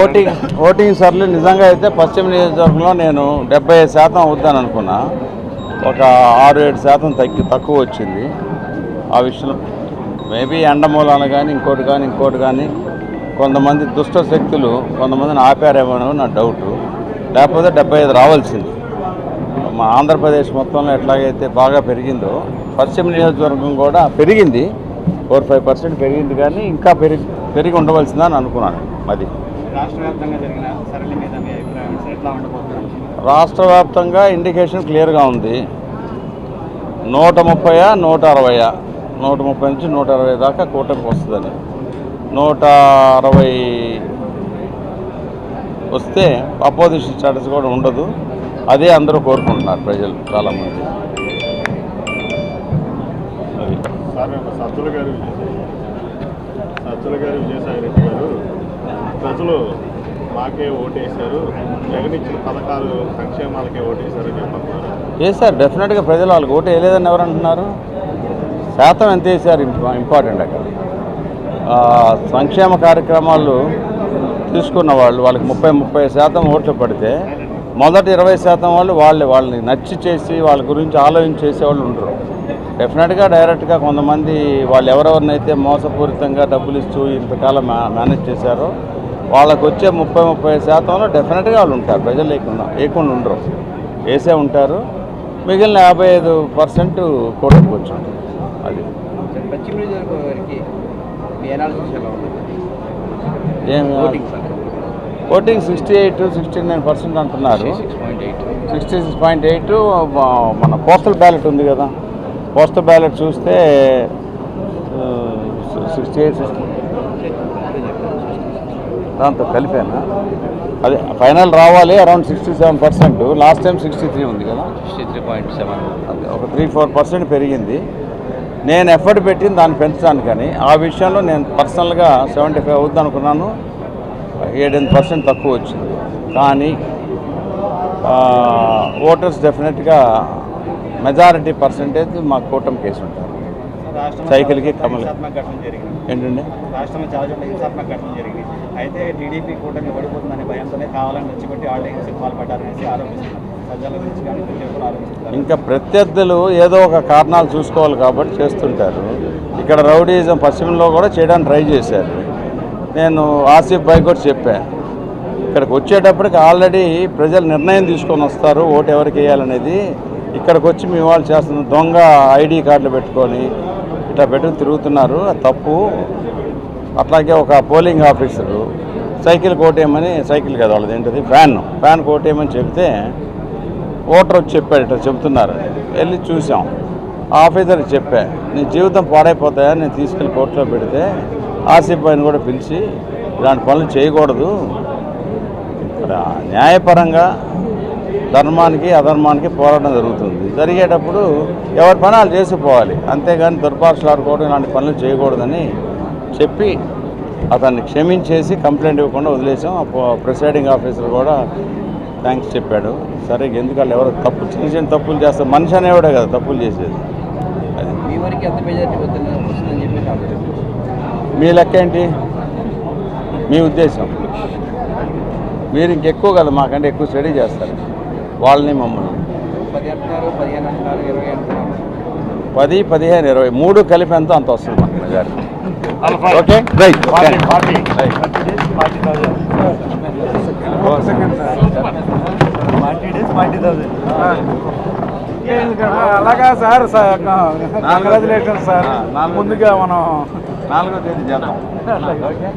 Voting సర్లు నిజంగా అయితే పశ్చిమ నియోజకవర్గంలో నేను 75% అవుద్దాను అనుకున్నా. ఒక 6-7% తక్కువ వచ్చింది. ఆ విషయం మేబీ ఎండమూలాలు కానీ ఇంకోటి కానీ కొంతమంది దుష్ట శక్తులు కొంతమందిని ఆపారేమో నా డౌటు. లేకపోతే 75 రావాల్సింది. మా ఆంధ్రప్రదేశ్ మొత్తంలో ఎట్లాగైతే బాగా పెరిగిందో పశ్చిమ నియోజకవర్గం కూడా పెరిగింది. 4-5% పెరిగింది, కానీ ఇంకా పెరిగి ఉండవలసిందని అనుకున్నాను. అది రాష్ట్ర వ్యాప్తంగా ఇండికేషన్ క్లియర్గా ఉంది. 130-160, 130 నుంచి 160 దాకా కూటమికి వస్తుందని. 160 వస్తే అపోజిషన్ స్టేటస్ కూడా ఉండదు. అదే అందరూ కోరుకుంటున్నారు ప్రజలు చాలామంది. సజ్జల గారు విజయసాయి రెడ్డి గారు ప్రజలు మాకే ఓటేశారు, జగన్ ఇచ్చిన పథకాలు సంక్షేమాలకే ఓటేశారని చెప్పంటున్నారు. వేశారు, డెఫినెట్గా ప్రజలు వాళ్ళకి ఓటు వేయలేదని ఎవరు అంటున్నారు? శాతం ఎంత వేశారు ఇంపార్టెంట్. అక్కడ సంక్షేమ కార్యక్రమాలు తీసుకున్న వాళ్ళకి 30% ఓట్లు పడితే మొదటి 20% వాళ్ళని నచ్చి చేసి వాళ్ళ గురించి ఆలోచించి చేసేవాళ్ళు ఉండరు. డెఫినెట్గా డైరెక్ట్గా కొంతమంది వాళ్ళు ఎవరెవరినైతే మోసపూరితంగా డబ్బులు ఇస్తూ ఇంతకాలం మేనేజ్ చేశారో వాళ్ళకు వచ్చే 30% డెఫినెట్గా వాళ్ళు ఉంటారు. ప్రజలు లేకుండా ఉండరు, వేసే ఉంటారు. మిగిలిన 55% కూటమికి వచ్చి ఉంటారు. అది ఓటింగ్ 68-69% అంటున్నారు. 66.8 మన పోస్టల్ బ్యాలెట్ ఉంది కదా, పోస్టల్ బ్యాలెట్ చూస్తే 68 దాంతో కలిపానా? అదే ఫైనల్ రావాలి. అరౌండ్ 67%. లాస్ట్ టైం 63 ఉంది కదా, 63.7. అదే ఒక 3-4% పెరిగింది. నేను ఎఫర్ట్ పెట్టింది దాన్ని పెంచడానికని. ఆ విషయంలో నేను పర్సనల్గా 75 అవుద్ది అనుకున్నాను. 7% తక్కువ వచ్చింది. కానీ ఓటర్స్ డెఫినెట్గా మెజారిటీ పర్సంటేజ్ మా కూటమి కేసు ఉంటారు. సైకిల్కి కమల్ ఏంటండి, రాష్ట్రంలో చాలా చోట్ల హింసాత్మక ఘటనలు జరిగింది. అయితే టీడీపీ కూటమి ఓడిపోతుందనే భయంతోనే కావాలని రెచ్చగొట్టి ఆర్డీఎంసీ పాల్పడ్డారనేసి ఆరోపిస్తున్నారు. సజ్జల గురించి కానీ ఆరోపిస్తున్నారు. ఇంకా ప్రత్యర్థులు ఏదో ఒక కారణాలు చూసుకోవాలి కాబట్టి చేస్తుంటారు. ఇక్కడ రౌడీజం పశ్చిమలో కూడా చేయడానికి ట్రై చేశారు. నేను ఆసిఫ్ భాయ్ కూడా చెప్పాను, ఇక్కడికి వచ్చేటప్పటికి ఆల్రెడీ ప్రజలు నిర్ణయం తీసుకొని వస్తారు ఓటు ఎవరికి వేయాలనేది. ఇక్కడికి వచ్చి మీ వాళ్ళు చేస్తున్న దొంగ ఐడి కార్డులు పెట్టుకొని ఇట్లా పెట్టుకుని తిరుగుతున్నారు, అది తప్పు. అట్లాగే ఒక పోలింగ్ ఆఫీసరు సైకిల్ కోటేయమని, సైకిల్ కదా వాళ్ళది ఏంటది, ఫ్యాన్ కోటేయమని చెప్తే ఓటర్ వచ్చి చెప్పాడు ఇట్లా చెబుతున్నారు. వెళ్ళి చూసాం. ఆఫీసర్కి చెప్పా, నీ జీవితం పాడైపోతాయా నేను తీసుకెళ్ళి కోర్టులో పెడితే ఆసిఫ్ భాయ్ని కూడా పిలిచి ఇలాంటి పనులు చేయకూడదు. ఇక్కడ న్యాయపరంగా ధర్మానికి అధర్మానికి పోరాటం జరుగుతుంది. జరిగేటప్పుడు ఎవరి పని వాళ్ళు చేసిపోవాలి, అంతేగాని దుర్భాషలు ఆడుకోవడం ఇలాంటి పనులు చేయకూడదని చెప్పి అతన్ని క్షమించేసి కంప్లైంట్ ఇవ్వకుండా వదిలేసాం. ప్రిసైడింగ్ ఆఫీసర్ కూడా థ్యాంక్స్ చెప్పాడు. సరే, ఎందుకంటే ఎవరు చిన్న తప్పులు చేస్తారు, మనిషి అనేవాడే కదా తప్పులు చేసేది. అది మీ లెక్క ఏంటి, మీ ఉద్దేశం? మీరు ఇంకెక్కువ కదా, మాకంటే ఎక్కువ స్టడీ చేస్తారు వాళ్ళని మమ్మల్ని. 10, 15, 20 3 కలిపి అంత వస్తుంది మాకు మెజారిటీ. Okay, right. అలాగా సార్, కంగ్రాచులేషన్ సార్. ముందుగా మనం 4వ తేదీ చేద్దాం. ఓకే.